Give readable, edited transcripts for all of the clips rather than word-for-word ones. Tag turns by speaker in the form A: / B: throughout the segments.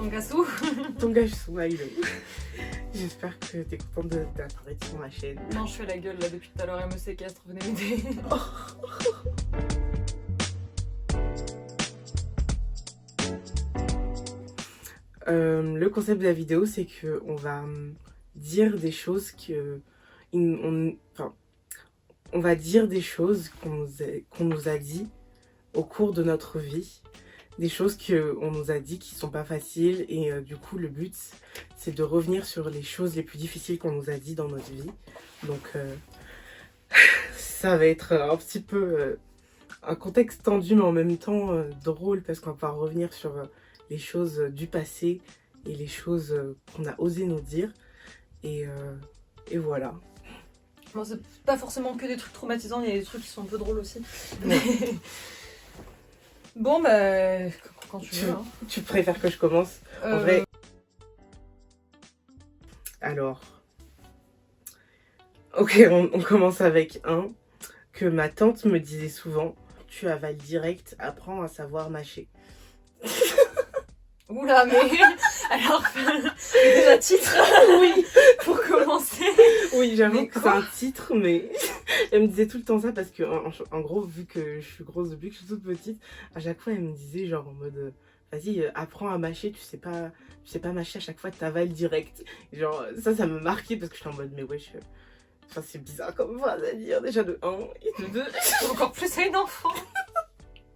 A: Tongasu.
B: Tongasu, Maïlo. J'espère que t'es contente d'apparaître sur ma chaîne.
A: Non, je fais la gueule là depuis tout à l'heure, elle me séquestre, venez m'aider.
B: Le concept de la vidéo, c'est qu'on va dire des choses on va dire des choses qu'on nous a dit au cours de notre vie. Des choses qu'on nous a dit qui sont pas faciles et du coup le but c'est de revenir sur les choses les plus difficiles qu'on nous a dit dans notre vie. Donc ça va être un petit peu un contexte tendu mais en même temps drôle parce qu'on va revenir sur les choses du passé et les choses qu'on a osé nous dire et voilà.
A: Bon, c'est pas forcément que des trucs traumatisants, il y a des trucs qui sont un peu drôles aussi.
B: Ouais.
A: Bon bah, quand tu veux. Hein.
B: Tu préfères que je commence en vrai. Alors, ok, on commence avec un que ma tante me disait souvent. Tu avales direct, apprends à savoir mâcher.
A: Oula, mais alors, déjà titre, oui, pour commencer.
B: Oui, j'avoue que c'est un titre, mais elle me disait tout le temps ça parce que, en gros, vu que je suis grosse depuis que je suis toute petite, à chaque fois, elle me disait genre en mode, vas-y, apprends à mâcher, tu sais pas mâcher, à chaque fois, t'avales direct. Et genre, ça me marquait parce que j'étais en mode, mais wesh, enfin, c'est bizarre comme phrase à dire, déjà de 1, et de 2.
A: Encore plus à une enfant.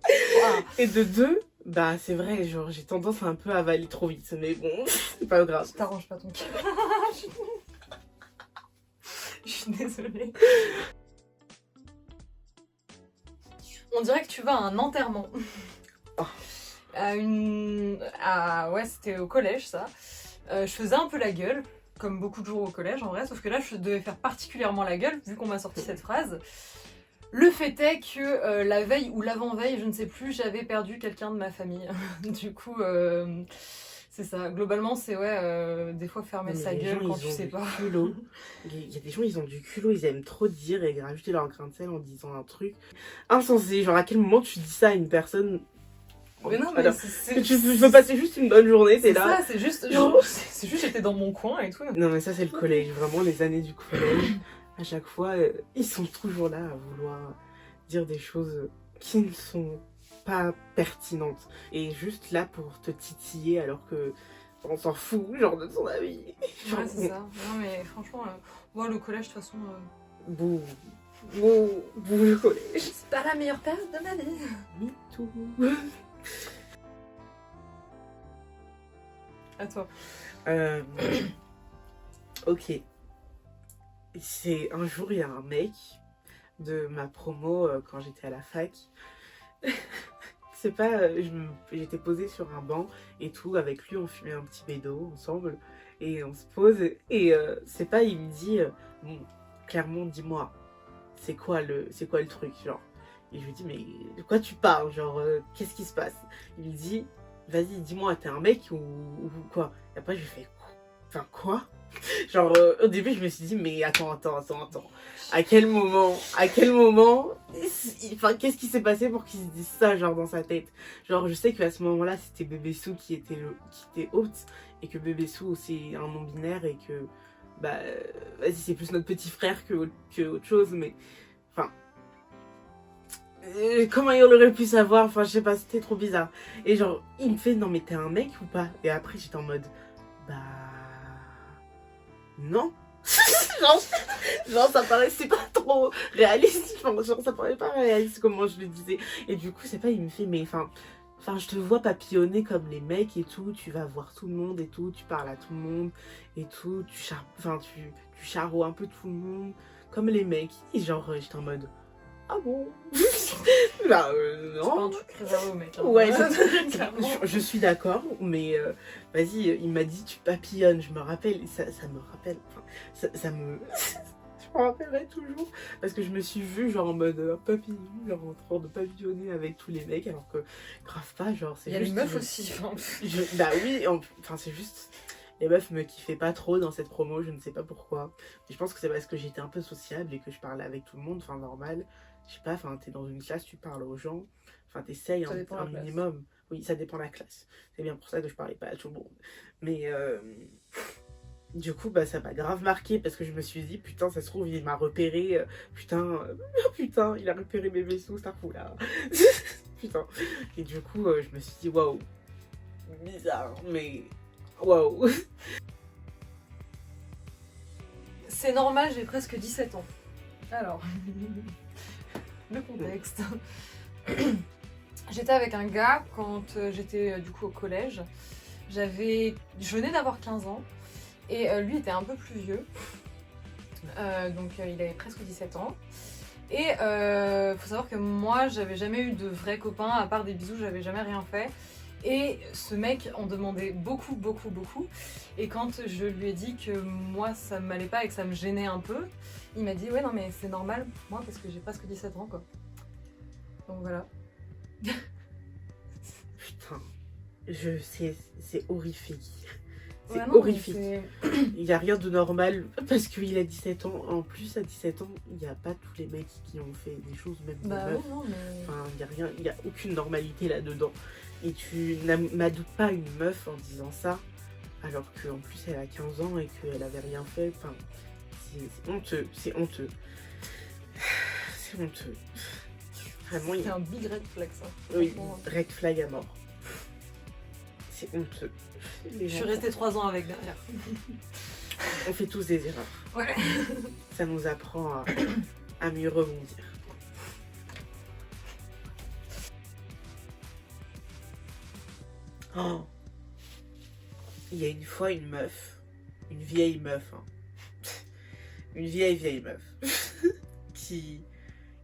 B: Wow. Et de 2, bah c'est vrai, genre j'ai tendance à un peu avaler trop vite, mais bon, c'est pas grave.
A: Tu t'arranges pas ton cœur. Je suis désolée. On dirait que tu vas à un enterrement.
B: Oh.
A: Ouais, c'était au collège ça. Je faisais un peu la gueule, comme beaucoup de jours au collège en vrai, sauf que là je devais faire particulièrement la gueule vu qu'on m'a sorti cette phrase. Le fait est que la veille ou l'avant-veille, je ne sais plus, j'avais perdu quelqu'un de ma famille. Du coup, c'est ça. Globalement, c'est des fois fermer sa gueule quand tu sais pas.
B: Il y a des gens, ils ont du culot, ils aiment trop dire et rajouter leur grain de sel en disant un truc insensé. Genre, à quel moment tu dis ça à une personne?
A: Mais non, mais
B: tu veux passer juste une bonne journée, t'es là.
A: C'est juste, j'étais dans mon coin et tout.
B: Non, mais ça, c'est le collège. Vraiment, les années du collège. À chaque fois, ils sont toujours là à vouloir dire des choses qui ne sont pas pertinentes. Et juste là pour te titiller alors que on s'en fout, genre de son avis.
A: Ouais, c'est ça. Non, mais franchement, moi, le collège, de toute façon...
B: Bouh, le collège.
A: C'est pas la meilleure période de ma vie.
B: Me too.
A: À toi.
B: Ok. C'est un jour, il y a un mec de ma promo quand j'étais à la fac. C'est pas, j'étais posée sur un banc et tout, avec lui on fumait un petit bédo ensemble et on se pose et c'est pas, il me dit, bon, clairement dis-moi, c'est quoi le truc, genre. Et je lui dis mais de quoi tu parles, genre qu'est-ce qui se passe? Il me dit vas-y dis-moi, t'es un mec ou quoi? Et après je lui fais enfin quoi? Genre au début je me suis dit mais attends. À quel moment enfin qu'est-ce qui s'est passé pour qu'il se dise ça genre dans sa tête? Genre je sais qu'à ce moment-là c'était Bébé Sou qui était hôte et que Bébé Sou c'est un non binaire et que bah vas-y c'est plus notre petit frère que autre chose mais enfin comment il aurait pu savoir? Enfin je sais pas, c'était trop bizarre. Et genre il me fait non mais t'es un mec ou pas? Et après j'étais en mode bah non. genre ça paraissait pas trop réaliste, genre ça paraissait pas réaliste comment je le disais. Et du coup c'est pas, il me fait mais enfin je te vois papillonner comme les mecs et tout, tu vas voir tout le monde et tout, tu parles à tout le monde et tout, tu charros un peu tout le monde comme les mecs. Et genre j'étais en mode ah bon? Bah non.
A: C'est pas un truc réservé aux mecs. Hein.
B: Ouais, je suis d'accord, mais vas-y, il m'a dit tu papillonnes, je me rappelle, ça me rappelle, enfin, ça me... je me rappellerai toujours, parce que je me suis vue genre en mode papillon, genre en train de papillonner avec tous les mecs, alors que grave pas, genre c'est juste...
A: Il y a les meufs aussi.
B: Bah oui, enfin c'est juste... Les meufs me kiffaient pas trop dans cette promo, je ne sais pas pourquoi. Mais je pense que c'est parce que j'étais un peu sociable et que je parlais avec tout le monde, enfin normal. Je sais pas, enfin t'es dans une classe, tu parles aux gens, enfin t'essayes un minimum. Oui, ça dépend de la classe. C'est bien pour ça que je parlais pas à tout le monde. Mais du coup, bah, ça m'a grave marqué parce que je me suis dit, putain, ça se trouve, il m'a repéré. Putain, putain, il a repéré mes vaisseaux, ça fout là. Putain. Et du coup, je me suis dit, waouh, bizarre, mais waouh.
A: C'est normal, j'ai presque 17 ans. Alors, le contexte. J'étais avec un gars quand j'étais du coup au collège. Je venais d'avoir 15 ans et lui était un peu plus vieux. Donc il avait presque 17 ans. Et faut savoir que moi, j'avais jamais eu de vrais copains, à part des bisous, j'avais jamais rien fait. Et ce mec en demandait beaucoup, beaucoup, beaucoup. Et quand je lui ai dit que moi, ça m'allait pas et que ça me gênait un peu, il m'a dit, ouais, non, mais c'est normal, moi, parce que j'ai presque 17 ans, quoi. Donc voilà.
B: Putain, c'est horrifique. C'est
A: Ouais, non,
B: horrifique. Il n'y a rien de normal parce qu'il a 17 ans. En plus, à 17 ans, il n'y a pas tous les mecs qui ont fait des choses, même des
A: Bah
B: meufs.
A: oui, non, mais...
B: Enfin, il n'y a rien, il n'y a aucune normalité là-dedans. Et tu n'adoutes pas une meuf en disant ça, alors qu'en plus elle a 15 ans et qu'elle avait rien fait. Enfin, c'est honteux, c'est honteux. C'est honteux. Vraiment,
A: c'est un big red flag, ça.
B: oui, red flag à mort. C'est honteux.
A: Je suis restée 3 ans avec derrière.
B: On fait tous des erreurs.
A: Ouais.
B: Ça nous apprend à mieux rebondir. Oh. Il y a une fois une meuf, une vieille meuf, hein. Une vieille meuf, qui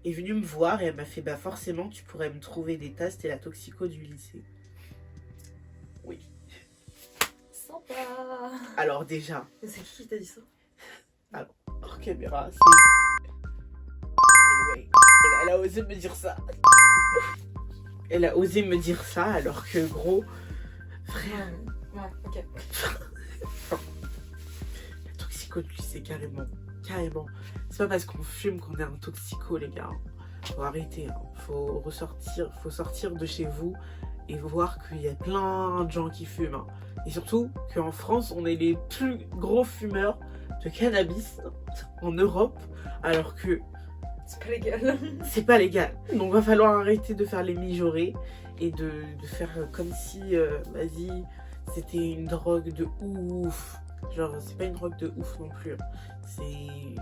B: est venue me voir et elle m'a fait, bah forcément tu pourrais me trouver des tasses, t'es la toxico du lycée. Oui.
A: Sympa.
B: Alors déjà.
A: C'est qui t'a dit ça?
B: Alors, hors caméra, c'est... Ouais, elle a osé me dire ça. Elle a osé me dire ça alors que gros... Frère...
A: Ouais, ok.
B: La toxico du lycée, carrément. Carrément. C'est pas parce qu'on fume qu'on est un toxico, les gars. Faut arrêter. Hein. Faut sortir de chez vous et voir qu'il y a plein de gens qui fument. Hein. Et surtout qu'en France, on est les plus gros fumeurs de cannabis en Europe, alors que
A: c'est pas légal.
B: C'est pas légal. Donc va falloir arrêter de faire les mijaurés et de faire comme si, vas-y, c'était une drogue de ouf. Genre, c'est pas une drogue de ouf non plus. C'est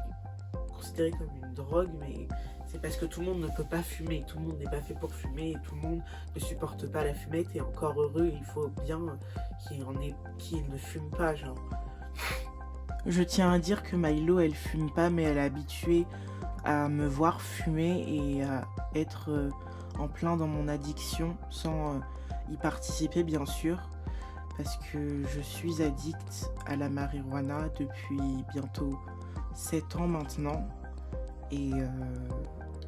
B: considéré comme une drogue, mais c'est parce que tout le monde ne peut pas fumer. Tout le monde n'est pas fait pour fumer et tout le monde ne supporte pas la fumette. Et encore heureux, il faut bien qu'il y en ait qui ne fument pas, genre. Je tiens à dire que Milo, elle fume pas, mais elle est habituée à me voir fumer et à être en plein dans mon addiction sans y participer, bien sûr. Parce que je suis addict à la marijuana depuis bientôt 7 ans maintenant. Et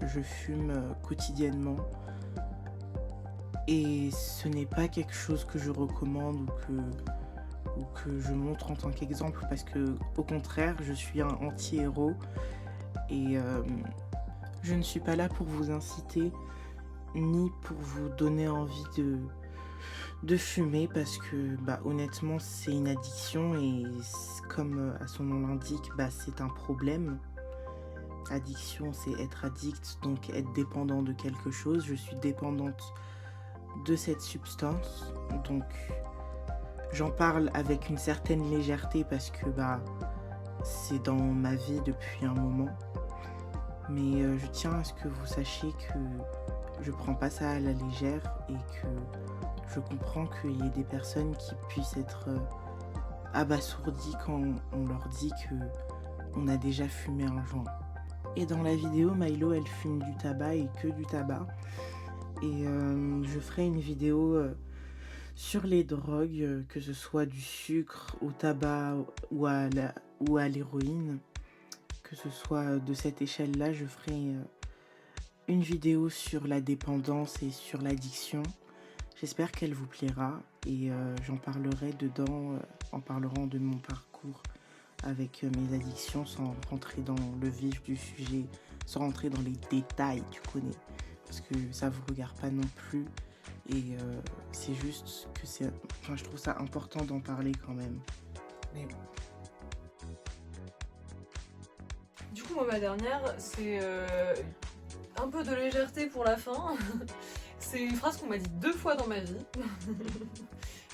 B: je fume quotidiennement. Et ce n'est pas quelque chose que je recommande ou que je montre en tant qu'exemple. Parce que au contraire, je suis un anti-héros. Et je ne suis pas là pour vous inciter ni pour vous donner envie de fumer parce que bah, honnêtement c'est une addiction et comme à son nom l'indique, bah, c'est un problème. Addiction c'est être addict, donc être dépendant de quelque chose. Je suis dépendante de cette substance, donc j'en parle avec une certaine légèreté parce que bah, c'est dans ma vie depuis un moment. Mais je tiens à ce que vous sachiez que je prends pas ça à la légère et que je comprends qu'il y ait des personnes qui puissent être abasourdies quand on leur dit qu'on a déjà fumé un joint. Et dans la vidéo, Milo, elle fume du tabac et que du tabac. Et je ferai une vidéo sur les drogues, que ce soit du sucre, au tabac ou à l'héroïne. Que ce soit de cette échelle-là, je ferai une vidéo sur la dépendance et sur l'addiction. J'espère qu'elle vous plaira et j'en parlerai dedans en parlant de mon parcours avec mes addictions sans rentrer dans le vif du sujet, sans rentrer dans les détails, tu connais, parce que ça vous regarde pas non plus.
C: Et c'est juste que je trouve ça important d'en parler quand même. Mais bon.
A: Du coup, moi, ma dernière, c'est un peu de légèreté pour la fin. C'est une phrase qu'on m'a dit 2 fois dans ma vie.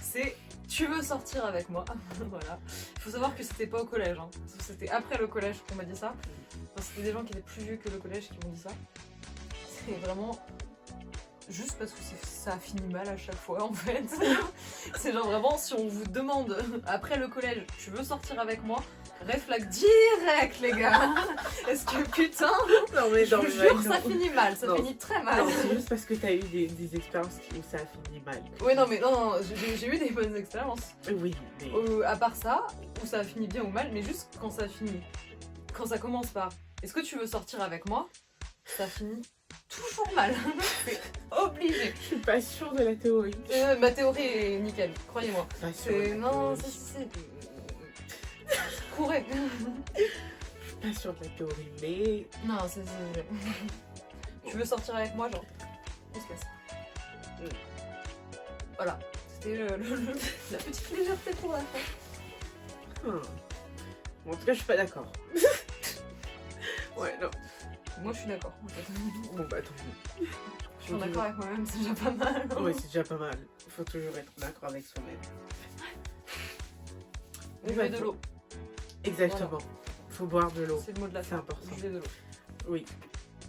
A: C'est « Tu veux sortir avec moi ?» Voilà. Il faut savoir que c'était pas au collège. Hein. C'était après le collège qu'on m'a dit ça. Enfin, c'était des gens qui étaient plus vieux que le collège qui m'ont dit ça. C'est vraiment... Juste parce que ça finit mal à chaque fois en fait. C'est genre vraiment si on vous demande après le collège tu veux sortir avec moi, red flag direct les gars. Est-ce que putain
B: Non mais
A: je vous jure ça finit mal, ça finit très mal.
B: Non, c'est juste parce que t'as eu des expériences où ça a fini mal.
A: Ouais non mais non, j'ai eu des bonnes expériences.
B: Oui, mais...
A: À part ça, où ça a fini bien ou mal, mais juste quand ça finit. Quand ça commence par est-ce que tu veux sortir avec moi, ça finit toujours mal. C'est obligé.
B: Je suis pas sûre de la théorie.
A: Ma théorie est nickel, croyez-moi.
B: Pas sûre de la
A: Non,
B: théorie.
A: c'est... Courez.
B: Je suis pas sûre de la théorie, mais...
A: Non, c'est... Tu veux sortir avec moi, genre... On se casse. Voilà. C'était la petite légèreté pour la fin.
B: Bon, en tout cas, je suis pas d'accord. Ouais, non.
A: Moi, je suis d'accord, en fait.
B: Bon, bah, attends.
A: Je suis d'accord avec moi-même, c'est déjà pas mal. Hein.
B: Ouais, c'est déjà pas mal. Il faut toujours être d'accord avec soi-même.
A: Buvez de l'eau.
B: Exactement.
A: Voilà.
B: Faut boire de l'eau.
A: C'est le mot de la
B: C'est
A: fin.
B: important.
A: Buvez de l'eau.
B: Oui.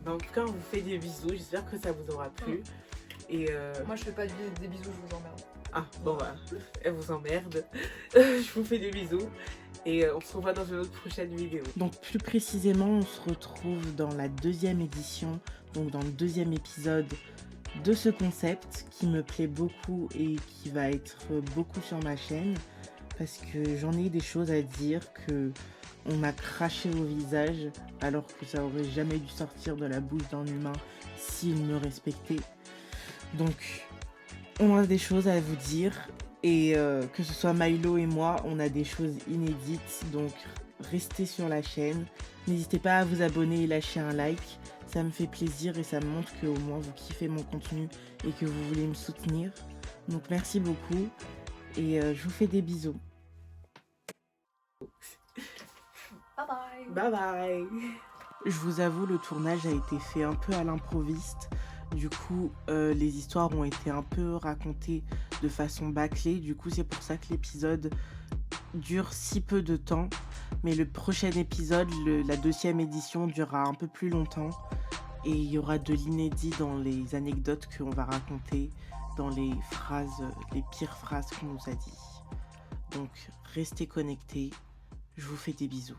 B: Mais en tout cas, on vous fait des bisous. J'espère que ça vous aura plu. Et
A: Moi, je fais pas des bisous, je vous emmerde.
B: Ah, bon, bah, elle vous emmerde. Je vous fais des bisous. Et on se revoit dans une autre prochaine vidéo.
C: Donc plus précisément, on se retrouve dans la 2e édition, donc dans le 2e épisode de ce concept qui me plaît beaucoup et qui va être beaucoup sur ma chaîne parce que j'en ai des choses à dire, que on m'a craché au visage alors que ça aurait jamais dû sortir de la bouche d'un humain s'il me respectait. Donc on a des choses à vous dire. Et que ce soit Milo et moi, on a des choses inédites, donc restez sur la chaîne. N'hésitez pas à vous abonner et lâcher un like, ça me fait plaisir et ça me montre que au moins vous kiffez mon contenu et que vous voulez me soutenir. Donc merci beaucoup et je vous fais des bisous.
A: Bye bye.
B: Bye bye.
C: Je vous avoue, le tournage a été fait un peu à l'improviste. Du coup, les histoires ont été un peu racontées de façon bâclée. Du coup, c'est pour ça que l'épisode dure si peu de temps. Mais le prochain épisode, la 2e édition, durera un peu plus longtemps. Et il y aura de l'inédit dans les anecdotes qu'on va raconter, dans les phrases, les pires phrases qu'on nous a dit. Donc, restez connectés. Je vous fais des bisous.